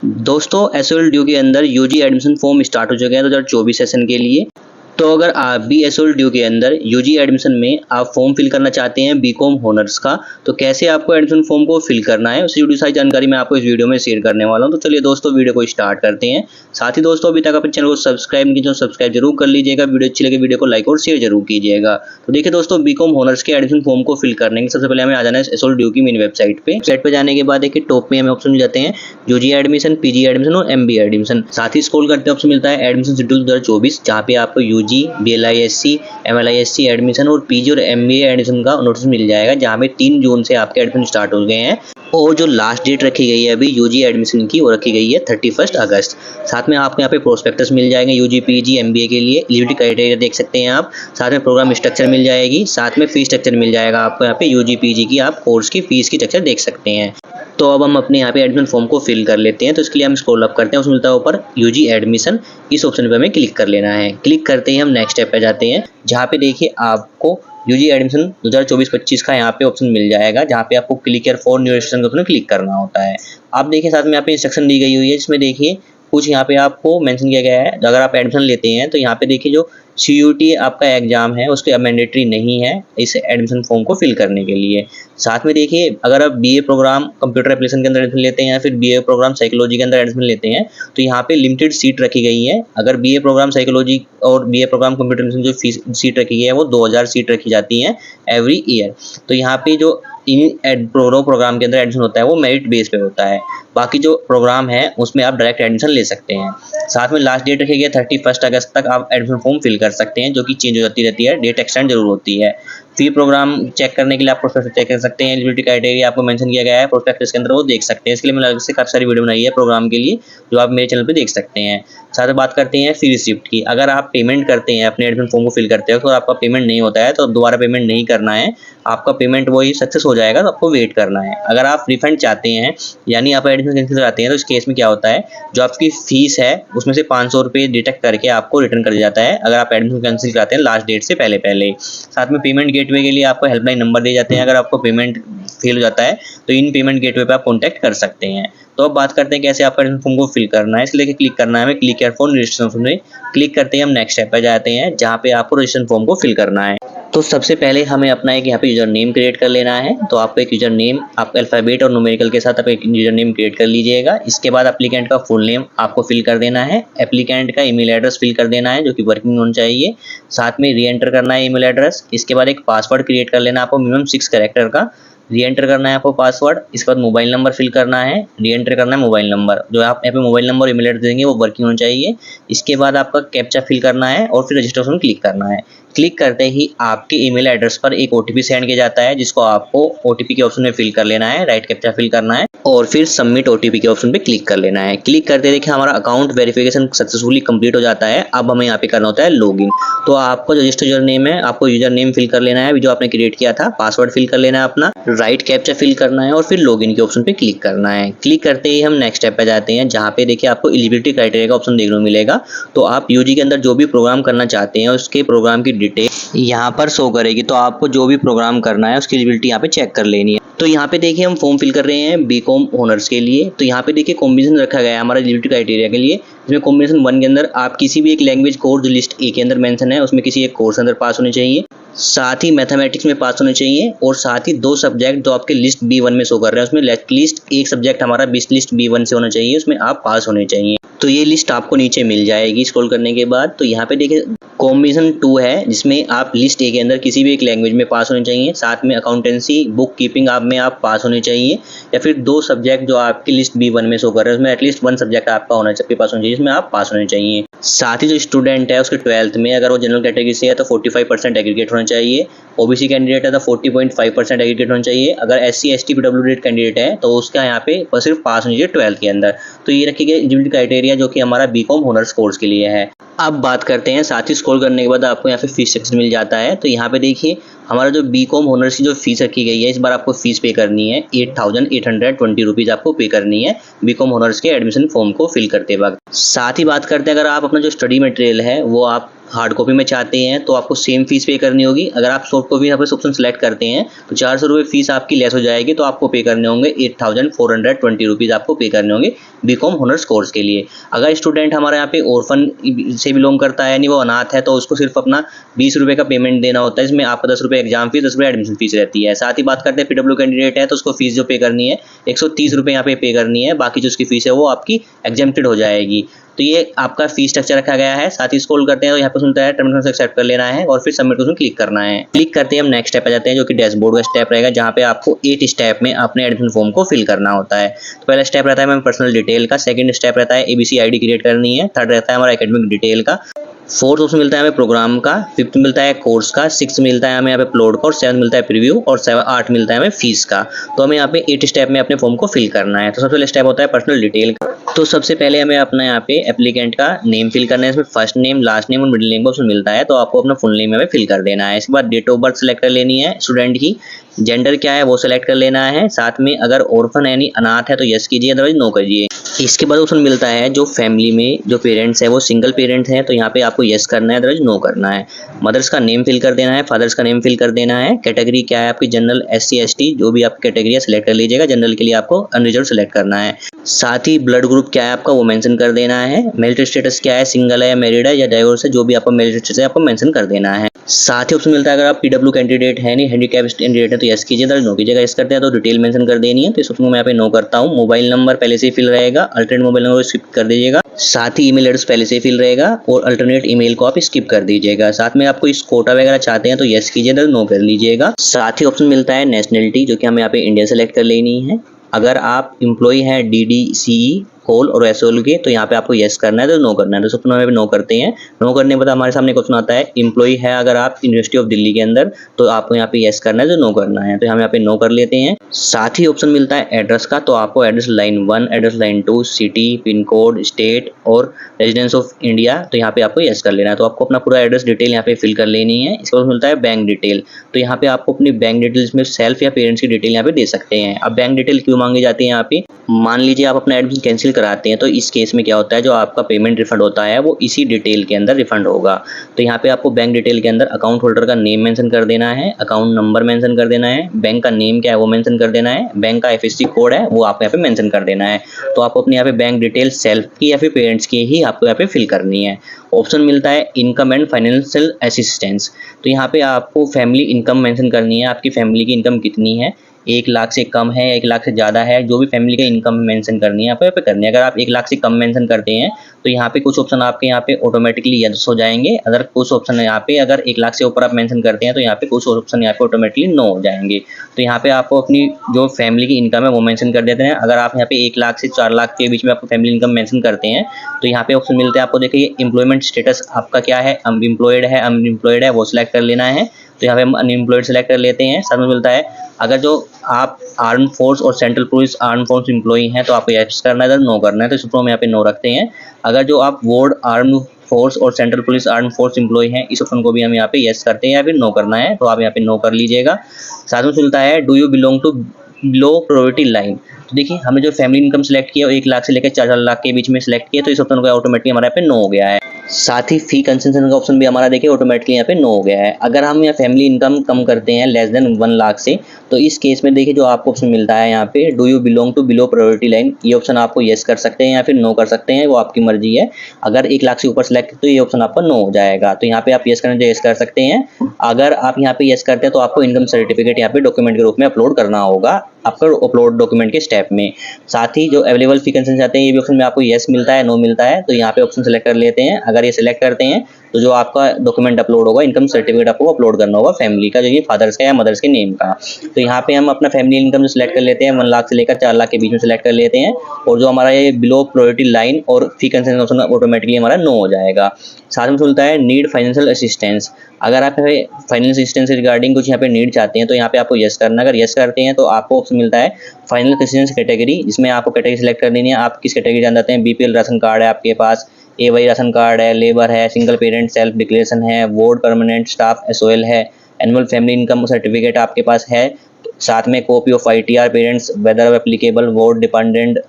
दोस्तों SOL due के अंदर यूजी एडमिशन फॉर्म स्टार्ट हो चुके हैं 2024 सेशन के लिए। तो अगर आप भी एसओएल ड्यू के अंदर यूजी एडमिशन में आप फॉर्म फिल करना चाहते हैं बीकॉम ऑनर्स का, तो कैसे आपको एडमिशन फॉर्म को फिल करना है उससे जुड़ी सारी जानकारी मैं आपको इस वीडियो में शेयर करने वाला हूं। तो चलिए दोस्तों वीडियो को स्टार्ट करते हैं। साथ ही दोस्तों अभी तक अपने चैनल को सब्सक्राइब नहीं किया तो सब्सक्राइब जरूर कर लीजिएगा। वीडियो अच्छी लगे वीडियो को लाइक और शेयर जरूर कीजिएगा। तो देखिए दोस्तों, बीकॉम ऑनर्स के एडमिशन फॉर्म को फिल करने के सबसे पहले हमें आ जाना है एसओएल ड्यू की मेन वेबसाइट पे जाने के बाद देखिए टॉप में हमें ऑप्शन मिल जाते हैं यूजी एडमिशन, पीजी एडमिशन और एमबीए एडमिशन। साथ ही स्क्रॉल करते ऑप्शन मिलता है एडमिशन शेड्यूल 2024, जहाँ पे आपको यूजी, बीएलआईएससी, एमएलआईएससी एडमिशन और पीजी और एमबीए एडमिशन का नोटिस मिल जाएगा, जहाँ पे 3 जून से आपके एडमिशन स्टार्ट हो गए हैं। और जो लास्ट डेट रखी गई है अभी यूजी एडमिशन की, वो रखी गई है 31 अगस्त। साथ में आपको यहाँ पे प्रोस्पेक्टस मिल जाएंगे यूजी, पीजी, एमबीए के लिए। एलिजिबिलिटी क्राइटेरिया देख सकते हैं आप। साथ में प्रोग्राम स्ट्रक्चर मिल जाएगी, साथ में फीस स्ट्रक्चर मिल जाएगा आपको। यहाँ पे यूजी पीजी की आप कोर्स की फीस की स्ट्रक्चर देख सकते हैं। तो अब हम अपने यहाँ पे एडमिशन फॉर्म को फिल कर लेते हैं। तो इसके लिए हम स्क्रॉल अप करते हैं, उसमें मिलता है ऊपर यूजी एडमिशन। इस ऑप्शन पे हमें क्लिक कर लेना है। क्लिक करते ही हम नेक्स्ट स्टेप पे जाते हैं, जहाँ पे देखिए आपको यूजी एडमिशन 2024-25 का यहाँ पे ऑप्शन मिल जाएगा, जहाँ पे आपको click here for new registration के ऑप्शन क्लिक करना होता है। आप देखिए साथ में यहाँ पे इंस्ट्रक्शन दी गई हुई है, जिसमें देखिए कुछ यहाँ पे आपको मेंशन किया गया है। अगर आप एडमिशन लेते हैं तो यहाँ पे देखिए जो सीयूटी आपका एग्जाम है उसके अब मैंडेटरी नहीं है इस एडमिशन फॉर्म को फिल करने के लिए। साथ में देखिए अगर आप बीए प्रोग्राम कंप्यूटर एप्लीकेशन के अंदर एडमिशन लेते हैं या फिर बीए प्रोग्राम साइकोलॉजी के अंदर एडमिशन लेते हैं, तो यहाँ पे लिमिटेड सीट रखी गई है। अगर बीए प्रोग्राम साइकोलॉजी और बीए प्रोग्राम कंप्यूटर एप्लीकेशन जो फीस सीट रखी गई है वो 2000 सीट रखी जाती हैं एवरी ईयर। तो यहाँ पे जो इन प्रोग्राम के अंदर एडमिशन होता है वो मेरिट बेस पे होता है। बाकी जो प्रोग्राम है उसमें आप डायरेक्ट एडमिशन ले सकते हैं। साथ में लास्ट डेट रखी गई है 31 अगस्त तक आप एडमिशन फॉर्म फिल कर सकते हैं, जो कि चेंज हो जाती रहती है, डेट एक्सटेंड जरूर होती है। फी प्रोग्राम चेक करने के लिए आप प्रोस्पेक्टस चेक कर सकते हैं। एलिजिबिलिटी क्राइटेरिया आपको मेंशन किया गया है प्रोस्पेक्टस के अंदर, वो देख सकते हैं। इसके लिए मैंने अलग से काफी सारी वीडियो बनाई है प्रोग्राम के लिए, जो आप मेरे चैनल पे देख सकते हैं। साथ में बात करते हैं फी रिसिप्ट की। अगर आप पेमेंट करते हैं अपने एडमिशन फॉर्म को फिल करते हो तो आपका पेमेंट नहीं होता है, तो दोबारा पेमेंट नहीं करना है। आपका पेमेंट वही सक्सेस हो जाएगा, तो आपको वेट करना है। अगर आप रिफंड चाहते हैं, यानी आप एडमिशन कैंसिल कराते हैं, तो इस केस में क्या होता है, जो आपकी फीस है उसमें से 500 रुपये डिडक्ट करके आपको रिटर्न कर दिया जाता है, अगर आप एडमिशन कैंसिल कराते हैं लास्ट डेट से पहले। साथ में पेमेंट गेटवे के लिए आपको हेल्पलाइन नंबर दिए जाते हैं। अगर आपको पेमेंट फेल हो जाता है तो इन पेमेंट गेटवे पे आप कॉन्टैक्ट कर सकते हैं। तो अब बात करते हैं कैसे आपका एडमिशन फॉर्म को फिल करना है। इसके लिए क्लिक करना है हमें क्लिक हियर फॉर रजिस्ट्रेशन में। क्लिक करते ही हम नेक्स्ट स्टेप पे जाते हैं, जहाँ पे आपको रजिस्ट्रेशन फॉर्म को फिल करना है। तो सबसे पहले हमें अपना एक यहाँ पे यूजर नेम क्रिएट कर लेना है। तो आपको एक यूजर नेम आप अल्फाबेट और न्यूमेरिकल के साथ आप एक यूजर नेम क्रिएट कर लीजिएगा। इसके बाद एप्लीकेंट का फुल नेम आपको फिल कर देना है। एप्लीकेंट का ईमेल एड्रेस फिल कर देना है, जो कि वर्किंग होना चाहिए। साथ में री एंटर करना है ईमेल एड्रेस। इसके बाद एक पासवर्ड क्रिएट कर लेना आपको मिनिमम 6 कैरेक्टर का। री एंटर करना है आपको पासवर्ड। इसके बाद मोबाइल नंबर फिल करना है। री एंटर करना है मोबाइल नंबर, जो आप यहाँ पे मोबाइल नंबर और ईमेल एड्रेस देंगे वो वर्किंग होना चाहिए। इसके बाद आपका कैप्चा फिल करना है और फिर रजिस्ट्रेशन क्लिक करना है। क्लिक करते ही आपके ईमेल एड्रेस पर एक ओटीपी सेंड किया जाता है, जिसको आपको ओटीपी के ऑप्शन में फिल कर लेना है, राइट कैप्चा फिल करना है और फिर सबमिट ओटीपी के ऑप्शन पे क्लिक कर लेना है। क्लिक करते देखिए हमारा अकाउंट वेरिफिकेशन सक्सेसफुली कंप्लीट हो जाता है। अब हमें यहाँ पे करना होता है लॉगिन। तो आपको जो रजिस्टर यूजर नेम है आपको यूजर नेम फिल कर लेना है जो आपने क्रिएट किया था, पासवर्ड फिल कर लेना है अपना, राइट कैप्चा फिल करना है और फिर लॉगिन के ऑप्शन पे क्लिक करना है। क्लिक करते ही हम नेक्स्ट स्टेप पे जाते हैं, जहाँ पे देखिए आपको एलिजिबिलिटी क्राइटेरिया का ऑप्शन देखने को मिलेगा। तो आप यूजी के अंदर जो भी प्रोग्राम करना चाहते हैं उसके प्रोग्राम की डिटेल यहाँ पर शो करेगी। तो आपको जो भी प्रोग्राम करना है उसकी एलिजिबिलिटी यहाँ पे चेक कर लेनी है। तो यहाँ पे देखिए हम फॉर्म फिल कर रहे हैं बीकॉम ऑनर्स के लिए। तो यहाँ पे देखिए कॉम्बिनेशन रखा गया है हमारा एलिजिबिलिटी क्राइटेरिया के लिए, जिसमें कॉम्बिनेशन 1 के अंदर आप किसी भी एक लैंग्वेज कोर्स जो लिस्ट ए के अंदर मेंशन है उसमें किसी एक कोर्स अंदर पास होने चाहिए। साथ ही मैथमेटिक्स में पास होने चाहिए और साथ ही 2 सब्जेक्ट जो आपके लिस्ट B1 में शो कर रहे हैं उसमें एटलीस्ट एक सब्जेक्ट हमारा लिस्ट B1 से होना चाहिए, उसमें आप पास होने चाहिए। तो ये लिस्ट आपको नीचे मिल जाएगी स्क्रॉल करने के बाद। तो यहाँ पे देखिए कॉम्बिनेशन 2 है, जिसमें आप लिस्ट ए के अंदर किसी भी एक लैंग्वेज में पास होने चाहिए। साथ में अकाउंटेंसी बुक कीपिंग आप में आप पास होने चाहिए, या फिर 2 सब्जेक्ट जो आपकी लिस्ट B1 में शो कर रहे हैं उसमें एटलीस्ट 1 सब्जेक्ट आपका होना चाहिए, पास होना चाहिए, जिसमें आप पास होने चाहिए। साथ ही जो स्टूडेंट है उसके 12th में अगर वो जनरल कैटेगरी से है तो 45% एग्रीगेट होना चाहिए। ओबीसी कैंडिडेट है तो 40.5% एग्रीगेट होना चाहिए। अगर SC ST PWD कैंडिडेट है तो उसका यहाँ पे सिर्फ पास होना चाहिए 12th के अंदर। तो ये रखी गई एलिजिबिलिटी क्राइटेरिया जो कि हमारा बीकॉम ऑनर्स कोर्स के लिए है। अब बात करते हैं, साथ ही स्क्रॉल करने के बाद आपको यहाँ पे फीस सेक्शन मिल जाता है। तो यहाँ पे देखिए हमारा जो बीकॉम ऑनर्स की जो फीस रखी गई है, इस बार आपको फीस पे करनी है 8820 रुपीज़ आपको पे करनी है बीकॉम ऑनर्स के एडमिशन फॉर्म को फिल करते वक्त। साथ ही बात करते हैं अगर आप अपना जो स्टडी मटेरियल है वो आप हार्ड कॉपी में चाहते हैं तो आपको सेम फीस पे करनी होगी। अगर आप सॉफ्ट कॉपी यहाँ पे ऑप्शन सेलेक्ट करते हैं तो 400 रुपये फीस आपकी लेस हो जाएगी, तो आपको पे करने होंगे 8420 रुपीज़ आपको पे करने होंगे बीकॉम ऑनर्स कोर्स के लिए। अगर स्टूडेंट हमारा यहाँ पे ऑर्फन से बिलोंग करता है, यानी वो अनाथ है, तो उसको सिर्फ अपना 20 रुपये का पेमेंट देना होता है, इसमें आपका 10 रुपये एग्जाम फीस, 10 रुपये एडमिशन फीस रहती है। साथ ही बात करते हैं पीडब्ल्यू कैंडिडेट है तो उसको फीस जो पे करनी है 130 रुपये यहाँ पे करनी है, बाकी जो उसकी फीस है वो आपकी एग्जेम्प्टेड हो जाएगी। तो ये आपका फीस स्ट्रक्चर रखा गया है। साथ ही स्क्रॉल करते हैं तो यहाँ पे सुनता है टर्म्स एक्सेप्ट कर लेना है और फिर सबमिट को क्लिक करना है। क्लिक करते हैं हम नेक्स्ट स्टेप आ जाते हैं, जो कि डैशबोर्ड का स्टेप रहेगा, जहाँ पे आपको 8 स्टेप में अपने एडमिशन फॉर्म को फिल करना होता है। तो पहला स्टेप रहता है हमें पर्सनल डिटेल का, सेकंड स्टेप रहता है एबीसी आईडी क्रिएट करनी है, थर्ड रहता है हमारा एकेडमिक डिटेल का, फोर्थ ऑप्शन मिलता है हमें प्रोग्राम का, फिफ्थ मिलता है कोर्स का, सिक्स मिलता है हमें यहाँ पे अपलोड का, और 7 मिलता है प्रीव्यू, और 8 मिलता है हमें फीस का। तो हमें यहाँ पे 8 स्टेप में अपने फॉर्म को फिल करना है। तो सबसे पहले स्टेप होता है पर्सनल डिटेल का। तो सबसे पहले हमें अपना यहाँ पे एप्लीकेंट का नेम फिल करना है, इसमें फर्स्ट नेम, लास्ट नेम और मिडिल नेम का ऑप्शन मिलता है, तो आपको अपना फुल नेम यहाँ पे फिल कर देना है। इसके बाद डेट ऑफ बर्थ सेलेक्ट कर लेनी है स्टूडेंट की, जेंडर क्या है वो सेलेक्ट कर लेना है, साथ में अगर ऑर्फन यानी अनाथ है तो यस कीजिए, अदरवाइज नो करिए। इसके बाद ऑप्शन मिलता है जो फैमिली में जो पेरेंट्स है वो सिंगल पेरेंट्स हैं, तो यहाँ पे आपको यस करना है, अदरवाइज नो करना है। मदर्स का नेम फिल कर देना है, फादर्स का नेम फिल कर देना है। कैटेगरी क्या है आपकी, जनरल, एससी एसटी, जो भी आपकी कैटेगरी है सिलेक्ट कर लीजिएगा। जनरल के लिए आपको अनरिजर्व सेलेक्ट करना है। साथ ही ब्लड ग्रुप क्या है आपका वो मेंशन कर देना है। मैरिटल स्टेटस क्या है, सिंगल है या मैरिड है या डाइवोर्स है, जो भी आपका मैरिटल स्टेटस है आपको मेंशन कर देना है। साथ ही ऑप्शन मिलता है अगर आप पीडब्ल्यू कैंडिडेट है नहीं हैंडीकैप कैंडिडेट है तो यस कीजिए, नो कीजिएगा। यस करते हैं तो डिटेल मेंशन कर देनी है, तो इस ऑप्शन को मैं यहाँ पे नो करता हूँ। मोबाइल नंबर पहले से ही फिल रहेगा, अल्टरनेट मोबाइल नंबर स्किप कर दीजिएगा। साथ ही ईमेल एड्रेस पहले से ही फिल रहेगा और अल्टरनेट ईमेल को आप स्किप कर दीजिएगा। साथ में आपको इस कोटा वगैरह चाहते हैं तो यस कीजिए, नो कर लीजिएगा। साथ ही ऑप्शन मिलता है नेशनलिटी, जो कि हमें यहाँ पे इंडिया सेलेक्ट कर लेनी है। अगर आप एम्प्लॉय हैं DDCE होल और एसओल के तो यहाँ पे आपको यस करना है, तो नो करना है। तो सब हमें नो करते हैं। नो करने के बाद हमारे सामने क्वेश्चन आता है एम्प्लॉय है अगर आप यूनिवर्सिटी ऑफ दिल्ली के अंदर तो आपको यहाँ पे यस करना है, तो नो करना है। तो हम यहाँ पे नो कर लेते हैं। साथ ही ऑप्शन मिलता है एड्रेस का, तो आपको address line 1, address line 2, city, pin code, state और रेजिडेंस ऑफ इंडिया, तो यहाँ पे आपको यस कर लेना है। तो आपको अपना पूरा एड्रेस डिटेल यहाँ पे फिल कर लेनी है। इसके बाद मिलता है बैंक डिटेल, तो यहाँ पे आपको अपनी बैंक डिटेल्स में सेल्फ या पेरेंट्स की डिटेल यहाँ पे दे सकते हैं। अब बैंक डिटेल क्यों मांगी जाती है यहाँ पे, मान लीजिए आप अपना एडमिशन कैंसिल कराते हैं तो इस केस में क्या होता है, जो आपका पेमेंट रिफंड होता है वो इसी डिटेल के अंदर रिफंड होगा। तो यहाँ पे आपको बैंक डिटेल के अंदर अकाउंट होल्डर का नेम मेंशन कर देना है, अकाउंट नंबर मेंशन कर देना है, बैंक का नेम क्या है वो मेंशन कर देना है, बैंक का IFSC कोड है वो आपको यहाँ पे मेंशन कर देना है। तो आपको अपने यहाँ पे बैंक डिटेल सेल्फ की या फिर पेरेंट्स की ही आपको यहाँ पे फिल करनी है। ऑप्शन मिलता है इनकम एंड फाइनेंशियल असिस्टेंस, तो यहाँ पे आपको फैमिली इनकम मेंशन करनी है, आपकी फैमिली की इनकम कितनी है, 1 लाख से कम है, 1 लाख से ज़्यादा है, जो भी फैमिली का इनकम मेंशन करनी है यहाँ पे करनी है। अगर आप 1 लाख से कम मेंशन करते हैं तो यहाँ पे कुछ ऑप्शन आपके यहाँ पे ऑटोमेटिकली यस हो जाएंगे, अगर कुछ ऑप्शन यहाँ पे अगर 1 लाख से ऊपर आप मेंशन करते हैं तो यहाँ पे कुछ ऑप्शन यहाँ पे ऑटोमेटिकली नो हो जाएंगे। तो यहाँ पे आपको अपनी जो फैमिली की इनकम है वो मेंशन कर देते हैं। अगर आप यहाँ पे 1 लाख से 4 लाख के बीच में आपको फैमिली इनकम मेंशन करते हैं तो यहाँ पे ऑप्शन मिलते हैं आपको, देखिए एम्प्लॉयमेंट स्टेटस आपका क्या है, एम्प्लॉयड है अनएम्प्लॉयड है वो सिलेक्ट कर लेना है। तो यहाँ पे हम अनएम्प्लॉयड सेलेक्ट कर लेते हैं। साथ में मिलता है अगर जो आप आर्म फोर्स और central police arm force employee हैं तो आपको यस करना है, नो करना है। तो इस पर हम यहाँ पे नो रखते हैं। अगर जो आप वार्ड आर्म फोर्स और central police arm force employee हैं इस ऑप्शन को भी हम यहाँ पे यस करते हैं या फिर नो करना है, तो आप यहाँ पे नो कर लीजिएगा। साथ में मिलता है do you belong to low poverty line, तो देखिए हमें जो फैमिली इनकम सेलेक्ट किया 1 लाख से लेकर 4 लाख के बीच में सेलेक्ट किया, तो इस ऑप्शन को ऑटोमेटिकली हमारे यहाँ पे नो हो गया है। साथ ही फी कंसेशन का ऑप्शन भी हमारा देखिए ऑटोमेटिकली यहाँ पे नो हो गया है। अगर हम यहाँ फैमिली इनकम कम करते हैं लेस देन 1 लाख से, तो इस केस में देखिए जो आपको ऑप्शन मिलता है यहाँ पे do you belong to below priority line, ये ऑप्शन आपको यस कर सकते हैं या फिर नो कर सकते हैं, वो आपकी मर्जी है। अगर 1 लाख से ऊपर सेलेक्ट तो ये ऑप्शन आपका नो हो जाएगा। तो यहाँ पे आप यस करना चाहिए, यस कर सकते हैं। अगर आप यहाँ पे यस करते हैं तो आपको इनकम सर्टिफिकेट यहाँ पे डॉक्यूमेंट के रूप में अपलोड करना होगा आपका अपलोड डॉक्यूमेंट के स्टेप में। साथ ही जो अवेलेबल फी कंसेशन चाहते हैं ये भी ऑप्शन में आपको यस मिलता है, नो मिलता है, तो यहाँ पे ऑप्शन सेलेक्ट कर लेते हैं। अगर ये सिलेक्ट करते हैं तो जो आपका डॉक्यूमेंट अपलोड होगा इनकम सर्टिफिकेट आपको अपलोड करना होगा फैमिली का, जो ये फादर्स का या मदर्स के नेम का। तो यहाँ पे हम अपना फैमिली इनकम जो सिलेक्ट कर लेते हैं 1 लाख से लेकर 4 लाख के बीच में सिलेक्ट कर लेते हैं, और जो हमारा ये बिलो प्रायोरिटी लाइन और फी कंसेशन ऑप्शन ऑटोमेटिकली हमारा नो हो जाएगा। साथ में मिलता है नीड फाइनेंशियल असिस्टेंस, अगर आप फाइनेंशियल असिस्टेंस से रिगार्डिंग कुछ यहाँ पे नीड चाहते हैं तो यहाँ पे आपको यस करना। अगर यस करते हैं तो आपको ऑप्शन मिलता है फाइनल असिस्टेंस कैटेगरी, जिसमें आपको कैटेगरी सेलेक्ट कर देनी है। आप किस कैटेगरी जान जाते हैं, BPL राशन कार्ड है आपके पास, AY राशन कार्ड है, लेबर है, सिंगल पेरेंट सेल्फ डिक्लेरेशन है, वार्ड परमानेंट स्टाफ SOL है, एनुअल फैमिली इनकम सर्टिफिकेट आपके पास है। साथ में copy of ITR parents whether applicable ward dependent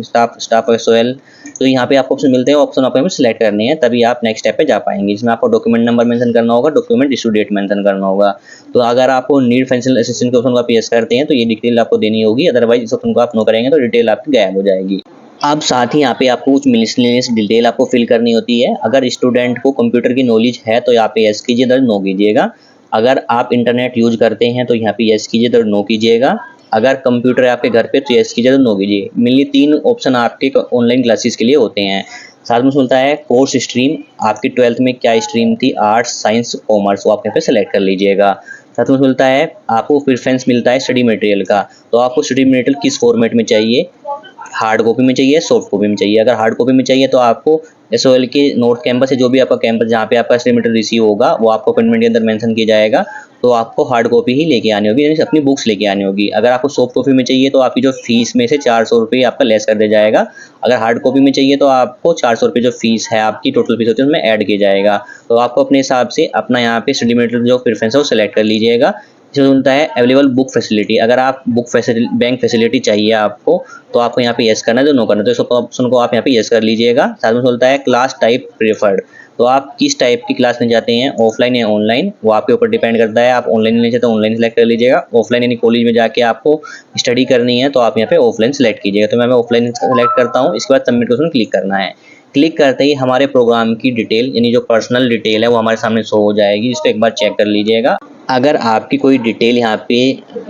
staff SOL। तो यहाँ पे आपको ऑप्शन मिलते हैं, ऑप्शन आपको सिलेक्ट करने हैं, तभी आप नेक्स्ट स्टेप पे जा पाएंगे। इसमें आपको डॉक्यूमेंट नंबर मेंशन करना होगा, डॉक्यूमेंट इशू डेट मेंशन करना होगा। तो अगर आपको नीड फाइनेंशियल असिस्टेंस के ऑप्शन को आप यस करते हैं तो ये डिटेल आपको देनी होगी, अदरवाइज इस ऑप्शन को आप नो करेंगे तो डिटेल आपकी गायब हो जाएगी। अब साथ ही यहाँ पे आपको कुछ मिसलेनियस डिटेल आपको फिल करनी होती है। अगर स्टूडेंट को कंप्यूटर की नॉलेज है तो यहाँ पे यस कीजिए, अदर नो कीजिएगा। अगर आप इंटरनेट यूज करते हैं तो यहाँ पे यस कीजिए, अदर नो कीजिएगा। अगर कंप्यूटर है आपके घर पे तो यस कीजिए, तो नो कीजिए। मेनली 3 ऑप्शन आपके ऑनलाइन क्लासेस के लिए होते हैं। साथ में मिलता है कोर्स स्ट्रीम, आपकी 12th में क्या स्ट्रीम थी, आर्ट्स साइंस कॉमर्स, वो आप यहाँ पे सेलेक्ट कर लीजिएगा। साथ में मिलता है आपको प्रेफरेंस मिलता है स्टडी मटेरियल का, तो आपको स्टडी मटेरियल किस फॉर्मेट में चाहिए, हार्ड कॉपी में चाहिए, सॉफ्ट कॉपी में चाहिए। अगर हार्ड कॉपी में चाहिए तो आपको SOL के नॉर्थ कैंपस है, जो भी आपका कैंपस जहाँ पे आपका स्टडी मटेरियल रिसीव होगा वो आपको अपॉइंटमेंट के अंदर मेंशन किया जाएगा, तो आपको हार्ड कॉपी ही लेके आनी होगी, यानी अपनी बुक्स लेके आनी होगी। अगर आपको सॉफ्ट कॉपी में चाहिए तो आपकी जो फीस में से 400 रुपये आपका लेस कर दिया जाएगा। अगर हार्ड कॉपी में चाहिए तो आपको 400 रुपये जो फीस है आपकी टोटल फीस होती है उसमें ऐड किया जाएगा। तो आपको अपने हिसाब से अपना यहाँ पे स्टडी मटेरियल जो प्रेफरेंस है वो सिलेक्ट कर लीजिएगा। इसमें मिलता है अवेलेबल बुक फैसिलिटी, अगर आप बुक फैसिलिटी बैंक फैसिलिटी चाहिए आपको तो आपको यहाँ पे यस करना है, तो नो करना है, तो इस ऑप्शन को आप यहाँ पे यस कर लीजिएगा। साथ में मिलता है क्लास टाइप प्रेफर्ड, तो आप किस टाइप की क्लास में जाते हैं, ऑफलाइन या ऑनलाइन, वो आपके ऊपर डिपेंड करता है। आप ऑनलाइन लेना चाहते हैं तो ऑनलाइन सेलेक्ट कर लीजिएगा। ऑफलाइन यानी कॉलेज में जाके आपको स्टडी करनी है तो आप यहाँ पे ऑफलाइन सेलेक्ट कीजिएगा। तो मैं ऑफलाइन सेलेक्ट करता हूँ। इसके बाद सबमिट ऑप्शन क्लिक करना है। क्लिक करते ही हमारे प्रोग्राम की डिटेल यानी जो पर्सनल डिटेल है वो हमारे सामने शो हो जाएगी, जिसको एक बार चेक कर लीजिएगा। अगर आपकी कोई डिटेल यहाँ पे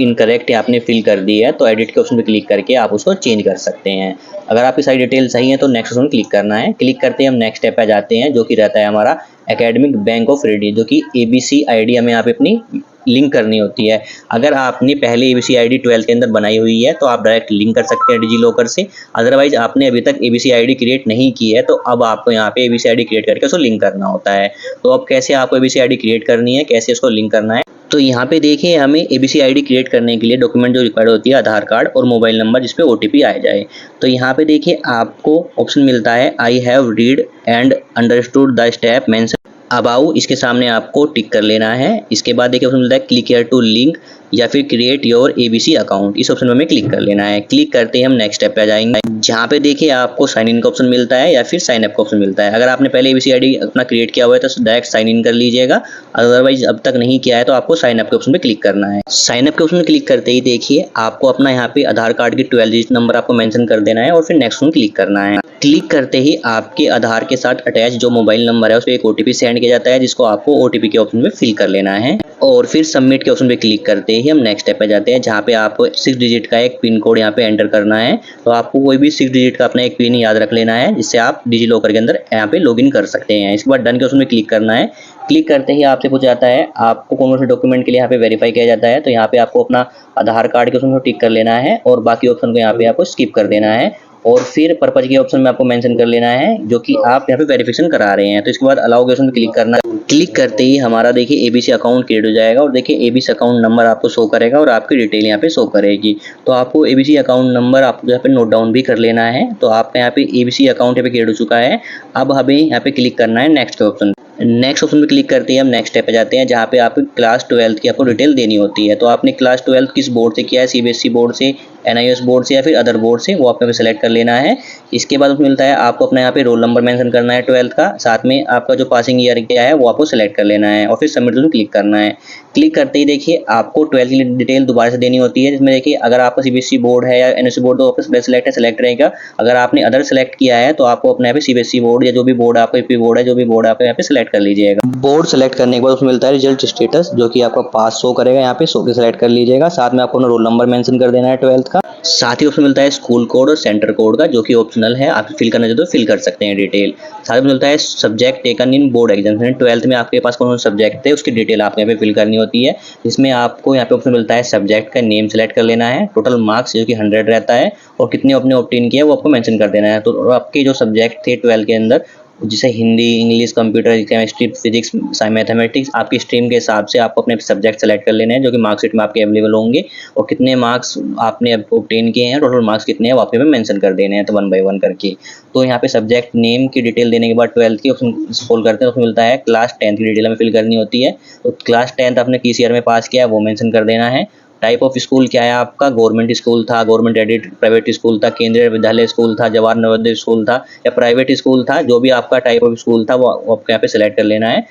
इनकरेक्ट है, आपने फिल कर दी है, तो एडिट के ऑप्शन पे क्लिक करके आप उसको चेंज कर सकते हैं। अगर आपकी सारी डिटेल सही है तो नेक्स्ट ऑप्शन क्लिक करना है। क्लिक करते ही हम नेक्स्ट स्टेप पे जाते हैं, जो कि रहता है हमारा एकेडमिक बैंक ऑफ रेडी, जो कि ABC ID हमें यहाँ पे अपनी लिंक करनी होती है। अगर आपने पहले ABC ID 12 के अंदर बनाई हुई है तो आप डायरेक्ट लिंक कर सकते हैं डिजी लॉकर से। अदरवाइज आपने अभी तक ABC ID क्रिएट नहीं की है तो अब आपको यहाँ पे ABC ID क्रिएट करके उसको लिंक करना होता है। तो अब कैसे आपको ABC ID क्रिएट करनी है, कैसे उसको लिंक करना है, तो यहाँ पे देखिए हमें ABC ID क्रिएट करने के लिए डॉक्यूमेंट जो रिक्वायर्ड होती है आधार कार्ड और मोबाइल नंबर जिसपे OTP आ जाए। तो यहाँ पे देखिए आपको ऑप्शन मिलता है I have read and understood the step mention above, इसके सामने आपको टिक कर लेना है। इसके बाद देखिए ऑप्शन मिलता है क्लिक हियर टू लिंक या फिर क्रिएट योर ABC अकाउंट, इस ऑप्शन में हमें क्लिक कर लेना है। क्लिक करते ही हम नेक्स्ट स्टेप पे आ जाएंगे, जहाँ पे देखिए आपको साइन इन का ऑप्शन मिलता है या फिर साइन अप का ऑप्शन मिलता है। अगर आपने पहले ABC ID अपना क्रिएट किया हुआ है तो डायरेक्ट साइन इन कर लीजिएगा, अदरवाइज अब तक नहीं किया है तो आपको साइन अप के ऑप्शन पे क्लिक करना है। साइन अप के ऑप्शन में क्लिक करते ही देखिए आपको अपना यहाँ पे आधार कार्ड की 12 डिजिट नंबर आपको मेंशन कर देना है और फिर नेक्स्ट ऑप्शन क्लिक करना है। क्लिक करते ही आपके आधार के साथ अटैच जो मोबाइल नंबर है उस पर एक OTP सेंड किया जाता है, जिसको आपको OTP के ऑप्शन में फिल कर लेना है। और फिर सबमिट के ऑप्शन पे क्लिक करते ही हम नेक्स्ट स्टेप पे जाते हैं, जहाँ पे आपको 6 डिजिट का एक पिन कोड यहाँ पे एंटर करना है। तो आपको कोई भी 6 डिजिट का अपना एक पिन याद रख लेना है, जिससे आप डिजी लॉकर के अंदर यहाँ पे लॉगिन कर सकते हैं। इसके बाद डन के ऑप्शन में क्लिक करना है। क्लिक करते ही आपसे पूछा जाता है आपको कौन से डॉक्यूमेंट के लिए यहाँ पे वेरीफाई किया जाता है, तो यहाँ पे आपको अपना आधार कार्ड के ऑप्शन को टिक कर लेना है और बाकी ऑप्शन को यहाँ पे आपको स्किप कर देना है। और फिर पर्पज के ऑप्शन में आपको मेंशन कर लेना है जो कि आप यहाँ पे वेरिफिकेशन करा रहे हैं। तो इसके बाद अलाउ के ऑप्शन पे क्लिक करना है। क्लिक करते ही हमारा देखिए ABC अकाउंट क्रिएट हो जाएगा और देखिए ABC अकाउंट नंबर आपको शो करेगा और आपकी डिटेल यहाँ पे शो करेगी। तो आपको ABC अकाउंट नंबर आपको यहाँ पे नोट डाउन भी कर लेना है। तो आपका यहाँ पे ABC अकाउंट यहाँ पे क्रिएट हो चुका है। अब हमें यहाँ पे क्लिक करना है नेक्स्ट के ऑप्शन। नेक्स्ट ऑप्शन पे क्लिक करते ही हम नेक्स्ट स्टेप पे जाते हैं, जहाँ पे आपकी क्लास 12 की आपको डिटेल देनी होती है। तो आपने क्लास 12 किस बोर्ड से किया है, CBSE बोर्ड से, NIOS बोर्ड से या फिर अदर बोर्ड से, वो आपको सेलेक्ट कर लेना है। इसके बाद मिलता है आपको अपना यहाँ पे रोल नंबर मेंशन करना है 12 का, साथ में आपका जो पासिंग ईयर क्या है वो आपको सेलेक्ट कर लेना है और फिर सबमिट में क्लिक करना है। क्लिक करते ही देखिए आपको 12 की डिटेल दोबारा से देनी होती है, जिसमें देखिए अगर आपका CBSE बोर्ड है या NIOS बोर्ड तो आपका सेलेक्ट है, सेलेक्ट रहेगा। अगर आपने अदर सेलेक्ट किया है तो आपको अपने यहाँ पे CBSE बोर्ड या जो भी बोर्ड आपका AP बोर्ड है, जो भी बोर्ड आपका यहाँ पे सेलेक्ट कर लीजिएगा। बोर्ड सेलेक्ट करने के बाद उसमें मिलता है रिजल्ट स्टेटस, जो कि आपका पास शो करेगा, यहाँ पे शो के सेलेक्ट कर लीजिएगा। साथ में आपको रोल नंबर मेंशन कर देना है 12 का। साथ ही उसमें मिलता है स्कूल कोड और सेंटर कोड का, जो कि ऑप्शनल है, आप फिल करना चाहते हो फिल कर सकते हैं डिटेल। साथ में मिलता है subject taken in board exam, 12th में आपके पास कौन सा सब्जेक्ट थे उसकी डिटेल आपको यहाँ पे फिल करनी होती है। इसमें आपको यहाँ पे ऑप्शन मिलता है सब्जेक्ट का नेम सेलेक्ट कर लेना है, टोटल मार्क्स जो कि 100 रहता है और कितने आपने ऑब्टेन किया है वो आपको मेंशन कर देना है। तो आपके जो सब्जेक्ट थे 12 के अंदर, जैसे Hindi, English, computer, chemistry, physics, mathematics, आपकी स्ट्रीम के हिसाब से आपको अपने सब्जेक्ट सेलेक्ट कर लेने हैं, जो कि मार्कशीट में आपके अवेलेबल होंगे और कितने मार्क्स आपने ऑब्टेन किए हैं, टोटल मार्क्स कितने हैं वो आपके में मेंशन कर देने हैं, तो 1 बाय 1 करके। तो यहाँ पे सब्जेक्ट नेम की डिटेल देने के बाद 12th की ऑप्शन स्क्रॉल करते हैं, उसमें मिलता है क्लास 10th की डिटेल हमें फिल करनी होती है। तो क्लास 10th आपने किस ईयर में पास किया है वो मेंशन कर देना है टाइप ऑफ स्कूल क्या है आपका, गवर्नमेंट स्कूल था, गवर्नमेंट एडेड प्राइवेट स्कूल था, केंद्रीय विद्यालय स्कूल था, जवाहर नवोदय स्कूल था या प्राइवेट स्कूल था, जो भी आपका टाइप ऑफ स्कूल था वो आपको यहाँ पे सिलेक्ट कर लेना है।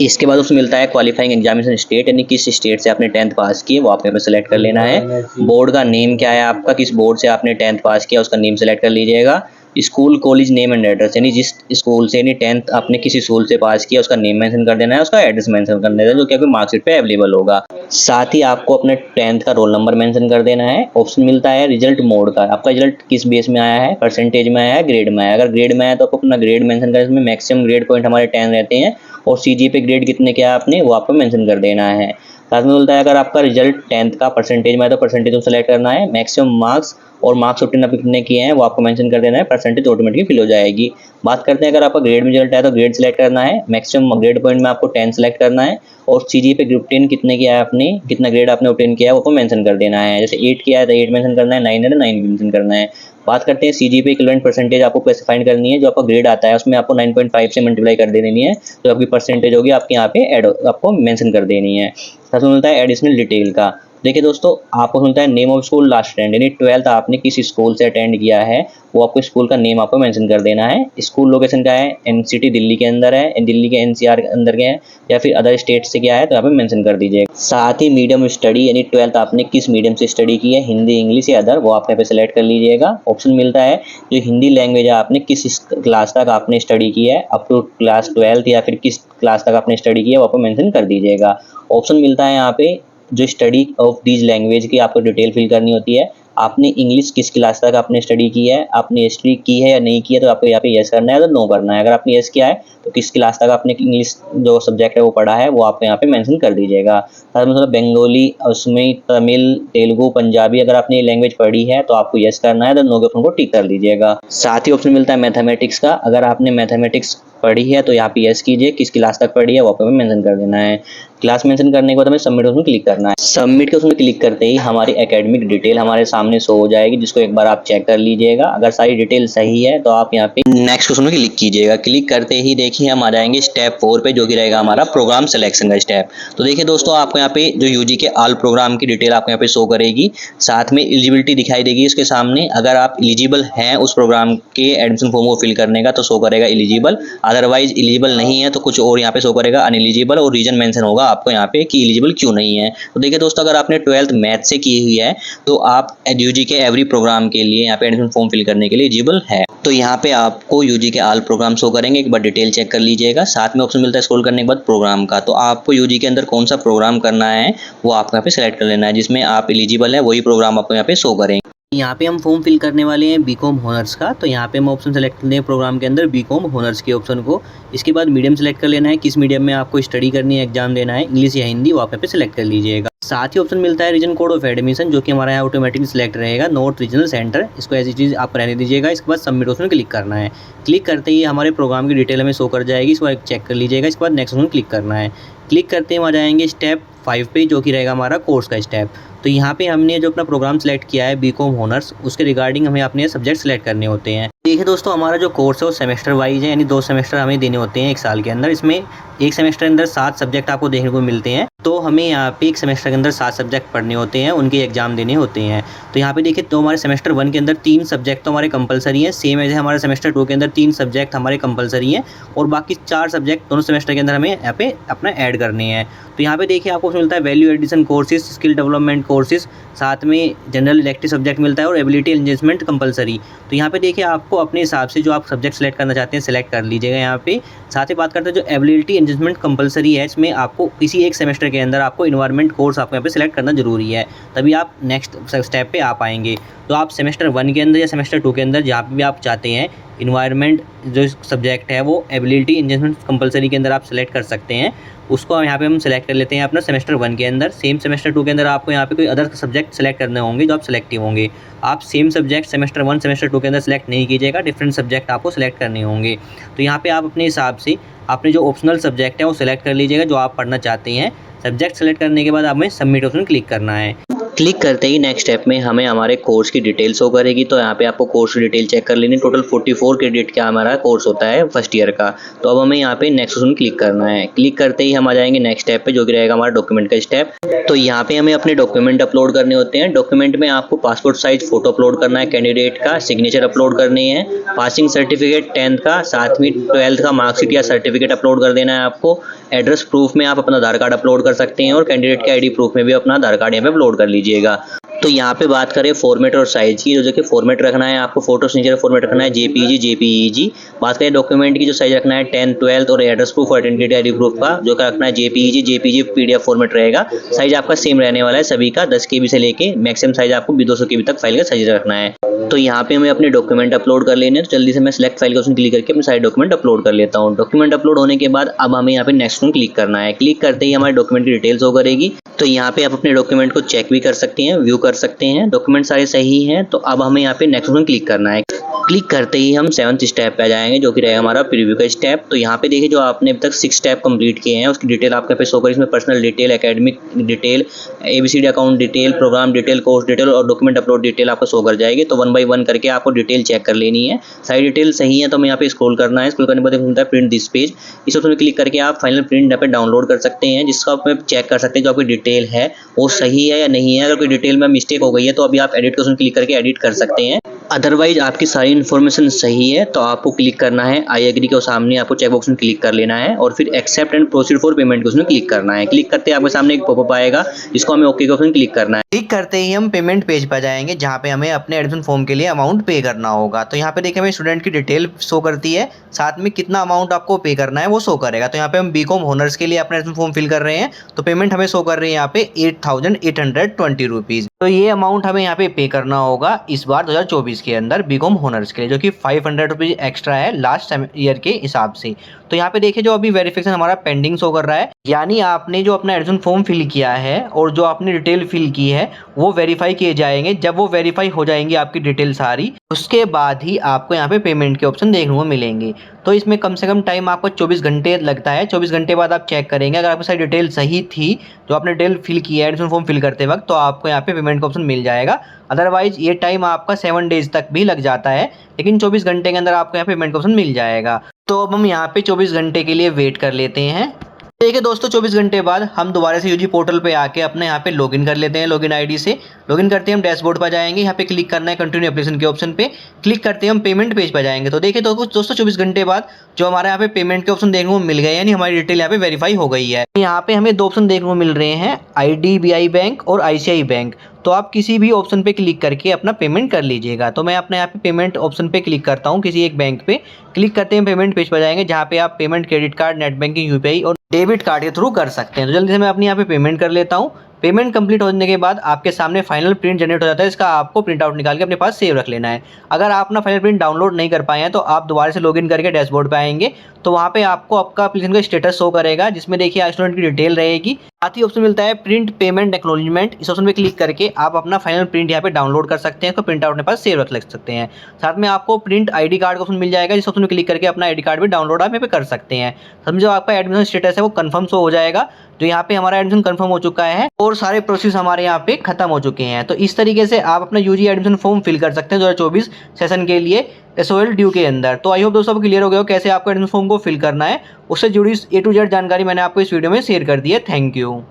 इसके बाद उसमें मिलता है क्वालिफाइंग एग्जामिनेशन स्टेट, यानी किस स्टेट से आपने 10th पास की है वो आपको यहाँ पे सिलेक्ट कर लेना है। बोर्ड का नेम क्या है आपका, किस बोर्ड से आपने 10th पास किया उसका नेम सेलेक्ट कर लीजिएगा। School college name and address, यानी जिस स्कूल से यानी 10th आपने किसी स्कूल से पास किया उसका नेम मेंशन कर देना है, उसका एड्रेस मेंशन कर देना है जो कि आपकी मार्कशीट पे अवेलेबल होगा। साथ ही आपको अपने 10th का रोल नंबर मेंशन कर देना है। ऑप्शन मिलता है रिजल्ट मोड का, आपका रिजल्ट किस बेस में आया है, परसेंटेज में आया है, ग्रेड में आया है। अगर ग्रेड में आया तो आपको अपना ग्रेड मेंशन करें, इसमें मैक्सिमम ग्रेड पॉइंट हमारे 10 रहते हैं और सीजीपीए ग्रेड कितने क्या आपने वो आपको मेंशन कर देना है। साथ में बोलता है अगर आपका रिजल्ट 10th का परसेंटेज में है तो परसेंटेज को सेलेक्ट करना है, मैक्सिमम मार्क्स और मार्क्स ऑब्टेन आपने कितने किए हैं वो आपको मेंशन कर देना है, परसेंटेज ऑटोमेटिकली फिल हो जाएगी। बात करते हैं अगर आपका ग्रेड में रिजल्ट है तो ग्रेड सेलेक्ट करना है, मैक्सिमम ग्रेड पॉइंट में आपको 10 सेलेक्ट करना है और सीजीपीए ग्रुप 10 कितने किया है आपने, कितना ग्रेड आपने ऑब्टेन किया है वो आपको मेंशन कर देना है। जैसे 8 किया है तो 8 मेंशन करना है, 9 है तो 9 मेंशन करना है। बात करते हैं सीजीपीए इक्विवेलेंट परसेंटेज आपको कैसे फाइंड करनी है, जो आपका ग्रेड आता है उसमें आपको 9.5 से मल्टीप्लाई कर देनी है, तो आपकी परसेंटेज होगी आपके यहाँ पे ऐड आपको मेंशन कर देनी है। साथ में मिलता है एडिशनल डिटेल का। देखिए दोस्तों आपको मिलता है name of school last attend, यानी 12th आपने किस स्कूल से अटेंड किया है वो आपको स्कूल का नेम आपको मेंशन कर देना है। स्कूल लोकेशन क्या है, एनसीटी दिल्ली के अंदर है, दिल्ली के एनसीआर के अंदर के है या फिर अदर स्टेट से क्या है तो यहाँ पे मेंशन कर दीजिए। साथ ही मीडियम स्टडी, यानी 12th आपने किस मीडियम से स्टडी की है, हिंदी इंग्लिश या अदर, वो आप यहाँ पे सेलेक्ट कर लीजिएगा। ऑप्शन मिलता है जो हिंदी लैंग्वेज है आपने किस क्लास तक आपने स्टडी की है, अप टू क्लास 12th या फिर किस क्लास तक आपने स्टडी की है वो आपको मेंशन कर दीजिएगा। ऑप्शन मिलता है यहाँ पे जो स्टडी ऑफ दीज लैंग्वेज की आपको डिटेल फिल करनी होती है। आपने इंग्लिश किस क्लास तक आपने स्टडी की है, आपने हिस्ट्री की है या नहीं की है तो आपको यहाँ पे यस करना है या नो करना है। अगर आपने यस किया है तो किस क्लास तक आपने इंग्लिश जो सब्जेक्ट है वो पढ़ा है वो आपको यहाँ पे मेंशन कर दीजिएगा। साथ में बंगाली, असमी, तमिल, तेलुगु, पंजाबी अगर आपने ये लैंग्वेज पढ़ी है तो आपको यस करना है, तो नो के ऑप्शन को टिक कर दीजिएगा। साथ ही ऑप्शन मिलता है मैथमेटिक्स का, अगर आपने मैथमेटिक्स पढ़ी है तो यहाँ पे यस कीजिए, किस क्लास तक पढ़ी है वो आपको मेंशन कर देना है। क्लास मेंशन करने के बाद हमें सबमिट उसमें क्लिक करना है। सबमिट के उसमें क्लिक करते ही हमारी एकेडमिक डिटेल हमारे सामने शो हो जाएगी, जिसको एक बार आप चेक कर लीजिएगा। अगर सारी डिटेल सही है तो आप यहाँ पे नेक्स्ट उसमें क्लिक कीजिएगा। क्लिक करते ही देखिए हम आ जाएंगे स्टेप 4 पे, जो कि रहेगा हमारा प्रोग्राम सिलेक्शन का स्टेप। तो देखिए दोस्तों आपको यहाँ पे जो यूजी के ऑल प्रोग्राम की डिटेल आपको यहाँ पे शो करेगी, साथ में एलिजिबिलिटी दिखाई देगी इसके सामने। अगर आप एलिजिबल हैं उस प्रोग्राम के एडमिशन फॉर्म को फिल करने का तो शो करेगा एलिजिबल, अदरवाइज एलिजिबल नहीं है तो कुछ और यहाँ पे शो करेगा अनएलिजिबल, और रीजन मेंशन होगा आपको यहाँ पे कि एलिजिबल क्यों नहीं है। तो देखिए दोस्तों अगर आपने 12th मैथ से की हुई है तो आप यूजी के एवरी प्रोग्राम के लिए यहाँ पे एडमिशन फॉर्म फिल करने के लिए एलिजिबल है। तो यहाँ पे आपको यूजी के ऑल प्रोग्राम शो करेंगे, एक बार डिटेल चेक कर लीजिएगा। साथ में ऑप्शन मिलता है स्क्रॉल करने के बाद प्रोग्राम का, तो आपको यूजी के अंदर कौन सा प्रोग्राम करना है वो आपको यहाँ पे सेलेक्ट कर लेना है, जिसमें आप एलिजिबल है वही प्रोग्राम आपको यहाँ पे शो करेंगे। यहाँ पे हम फॉर्म फिल करने वाले हैं बीकॉम हॉनर्स का, तो यहाँ पे हम ऑप्शन सेलेक्ट करते हैं प्रोग्राम के अंदर बीकॉम हॉनर्स के ऑप्शन को। इसके बाद मीडियम सेलेक्ट कर लेना है, किस मीडियम में आपको स्टडी करनी है, एग्जाम देना है, इंग्लिश या हिंदी, वो आप यहाँ पे सेलेक्ट कर लीजिएगा। साथ ही ऑप्शन मिलता है रीजन कोड ऑफ एडमिशन, जो कि हमारा यहाँ ऑटोमेटिकली सिलेक्ट रहेगा, नॉट रीजनल सेंटर, इसको ऐसी चीज़ आप रहने दीजिएगा। इसके बाद सबमिट ऑप्शन क्लिक करना है। क्लिक करते ही हमारे प्रोग्राम की डिटेल हमें शो कर जाएगी, इसको एक चेक कर लीजिएगा। इसके बाद नेक्स्ट ऑप्शन क्लिक करना है। क्लिक करते ही आ जाएंगे स्टेप 5 पे, जो कि रहेगा हमारा कोर्स का स्टेप। तो यहाँ पे हमने जो अपना प्रोग्राम सेलेक्ट किया है बीकॉम हॉनर्स, उसके रिगार्डिंग हमें अपने सब्जेक्ट सेलेक्ट करने होते हैं। देखिए दोस्तों हमारा जो कोर्स है वो सेमेस्टर वाइज है, यानी 2 सेमेस्टर हमें देने होते हैं एक साल के अंदर। इसमें एक सेमेस्टर के अंदर 7 सब्जेक्ट आपको देखने को मिलते हैं, तो हमें यहाँ पे एक सेमेस्टर के अंदर 7 सब्जेक्ट पढ़ने होते हैं, उनके एग्जाम देने होते हैं। तो यहाँ पे देखिए तो हमारे सेमेस्टर 1 के अंदर 3 सब्जेक्ट तो हमारे कंपलसरी हैं, सेम एज हमारे सेमेस्टर 2 के अंदर 3 सब्जेक्ट हमारे कंपलसरी हैं, और बाकी 4 सब्जेक्ट दोनों सेमेस्टर के अंदर हमें यहाँ पे अपना ऐड करने हैं। तो यहाँ पे देखिए आपको मिलता है value addition courses, skill development courses, साथ में जनरल इलेक्टिव सब्जेक्ट मिलता है और एबिलिटी एनहेंसमेंट कंपलसरी। तो यहाँ पे देखिए आपको अपने हिसाब से जो आप सब्जेक्ट सेलेक्ट करना चाहते हैं सेलेक्ट कर लीजिएगा यहाँ पे। साथ ही बात करते हैं जो एबिलिटी एनहेंसमेंट कंपलसरी है, इसमें आपको किसी एक सेमेस्टर के अंदर आपको इन्वायरमेंट कोर्स आपको यहाँ पे सेलेक्ट करना जरूरी है, तभी आप नेक्स्ट स्टेप पे आ पाएंगे। तो आप सेमेस्टर 1 के अंदर या सेमेस्टर 2 के अंदर जहाँ पे भी आप चाहते हैं इन्वायरमेंट जो सब्जेक्ट है वो एबिलिटी एनहेंसमेंट कंपलसरी के अंदर आप सेलेक्ट कर सकते हैं, उसको यहाँ पे हम सेलेक्ट कर लेते हैं अपना सेमेस्टर 1 के अंदर। सेम सेमेस्टर 2 के अंदर आपको यहाँ पे कोई अदर सब्जेक्ट सेलेक्ट करने होंगे जो आप सेलेक्टिव होंगे। आप सेम सब्जेक्ट सेमेस्टर 1 सेमेस्टर 2 के अंदर सेलेक्ट नहीं कीजिएगा, डिफरेंट सब्जेक्ट आपको सेलेक्ट करने होंगे। तो यहाँ पे आप अपने हिसाब से अपने जो ऑप्शनल सब्जेक्ट है वो सेलेक्ट कर लीजिएगा जो आप पढ़ना चाहते हैं। सब्जेक्ट सेलेक्ट करने के बाद हमें सबमिट ऑप्शन क्लिक करना है। क्लिक करते ही नेक्स्ट स्टेप में हमें हमारे कोर्स की डिटेल शो करेगी। तो यहाँ पे आपको कोर्स की डिटेल चेक कर लेनी। टोटल 44 क्रेडिट का हमारा कोर्स होता है फर्स्ट ईयर का। तो अब हमें यहाँ पे नेक्स्ट ऑप्शन क्लिक करना है। क्लिक करते ही हम आ जाएंगे नेक्स्ट स्टेप पे, जो कि रहेगा हमारा डॉक्यूमेंट का स्टेप। तो यहाँ पे हमें अपने डॉक्यूमेंट अपलोड करने होते हैं। डॉक्यूमेंट में आपको पासपोर्ट साइज फोटो अपलोड करना है कैंडिडेट का, सिग्नेचर अपलोड करनी है, पासिंग सर्टिफिकेट 10th का, 7वीं 12th का मार्कशीट या सर्टिफिकेट अपलोड कर देना है आपको। एड्रेस प्रूफ में आप अपना आधार कार्ड अपलोड कर सकते हैं और कैंडिडेट के आईडी प्रूफ में भी अपना आधार कार्ड यहाँ पे अपलोड कर लीजिएगा। तो यहाँ पे बात करें फॉर्मेट और साइज की, तो देखिए फॉर्मेट रखना है आपको, फोटो सिग्नेचर फॉर्मेट रखना है जेपीईजी। बात करें डॉक्यूमेंट की, जो साइज रखना है 10th 12th और एड्रेस प्रूफ और आइडेंटिटी आईडी प्रूफ का, जो का रखना है जेपीईजी पीडीएफ फॉर्मेट रहेगा। साइज आपका सेम रहने वाला है सभी का, 10 KB से लेके मैक्सिमम साइज आपको 200 KB तक फाइल का साइज रखना है। तो यहाँ पे हमें अपने डॉक्यूमेंट अपलोड कर लेने हैं। तो जल्दी से मैं सिलेक्ट फाइल का ऑप्शन क्लिक करके अपने सारे डॉक्यूमेंट अपलोड कर लेता हूँ। डॉक्यूमेंट अपलोड होने के बाद अब हमें यहाँ पे नेक्स्ट ऑप्शन क्लिक करना है। क्लिक करते ही हमारे डॉक्यूमेंट की डिटेल्स हो करेगी। तो यहाँ पे आप अपने डॉक्यूमेंट को चेक भी कर सकते हैं, व्यू कर सकते हैं, डॉक्यूमेंट सारे सही हैं। तो अब हमें यहाँ पे नेक्स्ट ऑप्शन क्लिक करना है। क्लिक करते ही हम 7th स्टेप पे आ जाएंगे, जो कि रहेगा हमारा प्रीव्यू का स्टेप। तो यहाँ पे देखिए जो आपने अभी तक 6 स्टेप कंप्लीट किए हैं उसकी डिटेल आपके पे शो करेगी। इसमें personal detail, academic detail, ABCD account detail, program detail, course detail और डॉक्यूमेंट अपलोड डिटेल आपको शो कर जाएगी। तो 1 by 1 करके आपको डिटेल चेक कर लेनी है। सारी डिटेल सही है तो हमें यहाँ पे स्क्रॉल करना है। स्क्रॉल करने के बाद मिलता है प्रिंट दिस पेज। इस ऑप्शन में क्लिक करके आप फाइनल प्रिंट यहाँ पे डाउनलोड कर सकते हैं, जिसका आप चेक कर सकते हैं जो आपकी डिटेल है वो सही है या नहीं है। अगर कोई डिटेल में मिस्टेक हो गई है तो अभी आप एडिट का ऑप्शन क्लिक करके एडिट कर सकते हैं। अदरवाइज आपकी सारी इन्फॉर्मेशन सही है तो आपको क्लिक करना है आई एग्री के सामने, आपको चेक बॉक्स में क्लिक कर लेना है और फिर accept and proceed for payment के उसमें क्लिक करना है। क्लिक करते ही आपके सामने एक पॉपअप आएगा, जिसको हमें ओके के ऑप्शन क्लिक करना है। क्लिक करते ही हम पेमेंट पेज पर जाएंगे, जहाँ पे हमें अपने एडमिशन फॉर्म के लिए अमाउंट पे करना होगा। तो यहाँ पे देखिए हमें स्टूडेंट की डिटेल शो करती है, साथ में कितना अमाउंट आपको पे करना है वो शो करेगा। तो यहाँ पे हम बीकॉम ऑनर्स के लिए अपना एडमिशन फॉर्म फिल कर रहे हैं, तो पेमेंट हमें शो कर रही है यहाँ पे 8,820 रुपीज़। तो ये अमाउंट हमें यहाँ पे करना होगा इस बार 2024 के अंदर बीकॉम ऑनर्स के लिए, जो कि 500 रुपीज़ एक्स्ट्रा है लास्ट ईयर के हिसाब से। तो यहाँ पे देखिए जो अभी वेरिफिकेशन हमारा पेंडिंग शो कर रहा है, यानी आपने जो अपना एडमिशन फॉर्म फिल किया है और जो आपने डिटेल फिल की है वो वेरीफाई किए जाएंगे। जब वो वेरीफाई हो जाएंगी आपकी डिटेल सारी, उसके बाद ही आपको यहाँ पे पेमेंट के ऑप्शन देखने को मिलेंगे। तो इसमें कम से कम टाइम आपको 24 घंटे लगता है। 24 घंटे बाद आप चेक करेंगे, अगर आपकी सारी डिटेल सही थी जो आपने डिटेल फिल किया है एडमिशन फॉर्म फिल करते वक्त, तो आपको यहाँ पे पेमेंट का ऑप्शन मिल जाएगा। अदरवाइज ये टाइम आपका 7 डेज तक भी लग जाता है, लेकिन 24 घंटे के अंदर आपको यहाँ पे पेमेंट का ऑप्शन मिल जाएगा। तो अब हम यहाँ पे 24 घंटे के लिए वेट कर लेते हैं। देखिए दोस्तों 24 घंटे बाद हम दोबारा से यूजी पोर्टल पे आके अपने यहाँ पे लॉगिन कर लेते हैं। लॉगिन आईडी से लॉगिन करते हैं हम डैशबोर्ड पर जाएंगे, यहाँ पे क्लिक करना है कंटिन्यू एप्लीकेशन के ऑप्शन पे। क्लिक करते हैं हम पेमेंट पेज पर जाएंगे। तो देखिए दोस्तों 24 घंटे बाद जो हमारे यहाँ पे पेमेंट के ऑप्शन देखने को मिल गए, यानी हमारी डिटेल यहाँ पे वेरीफाई हो गई है। यहाँ पे हमें 2 ऑप्शन देखने को मिल रहे हैं, IDBI बैंक और ICICI बैंक। तो आप किसी भी ऑप्शन पे क्लिक करके अपना पेमेंट कर लीजिएगा। तो मैं अपने यहाँ पे पेमेंट ऑप्शन पे क्लिक करता हूँ, किसी एक बैंक पे क्लिक करते हैं पेमेंट पेज पर जाएंगे, जहाँ पे आप payment credit card, net banking, UPI और डेबिट कार्ड के थ्रू कर सकते हैं। तो जल्दी से मैं अपनी यहाँ पे पेमेंट कर लेता हूँ। पेमेंट कंप्लीट होने के बाद आपके सामने फाइनल प्रिंट जनरेट हो जाता है, इसका आपको प्रिंट आउट निकाल के अपने पास सेव रख लेना है। अगर आप अपना फाइनल प्रिंट डाउनलोड नहीं कर पाए हैं तो आप दोबारा से लॉगिन करके डैशबोर्ड पे आएंगे, तो वहाँ पे आपको आपका एप्लीकेशन का स्टेटस शो करेगा, जिसमें देखिए स्टूडेंट की डिटेल रहेगी। साथ ही ऑप्शन मिलता है प्रिंट पेमेंट एक्नॉलेजमेंट। इस ऑप्शन पे क्लिक करके आप अपना फाइनल प्रिंट यहाँ पे डाउनलोड कर सकते हैं, इसको प्रिंट आउट अपने पास सेव रख सकते हैं। साथ में आपको प्रिंट ID कार्ड का ऑप्शन मिल जाएगा, जिस ऑप्शन में क्लिक करके अपना ID कार्ड भी डाउनलोड आप यहाँ पे कर सकते हैं। समझो आपका एडमिशन स्टेटस है वो कंफर्म शो हो जाएगा, जो यहाँ पे हमारा एडमिशन कंफर्म हो चुका है और सारे प्रोसेस हमारे यहाँ पे खत्म हो चुके हैं। तो इस तरीके से आप अपना यूजी एडमिशन फॉर्म फिल कर सकते हैं 2024 सेशन के लिए SOL ड्यू के अंदर। तो आई होप दोस्तों क्लियर हो गया हो कैसे आपको एडमिशन फॉर्म को फिल करना है। उससे जुड़ी A to Z जानकारी मैंने आपको इस वीडियो में शेयर कर दी है। Thank you.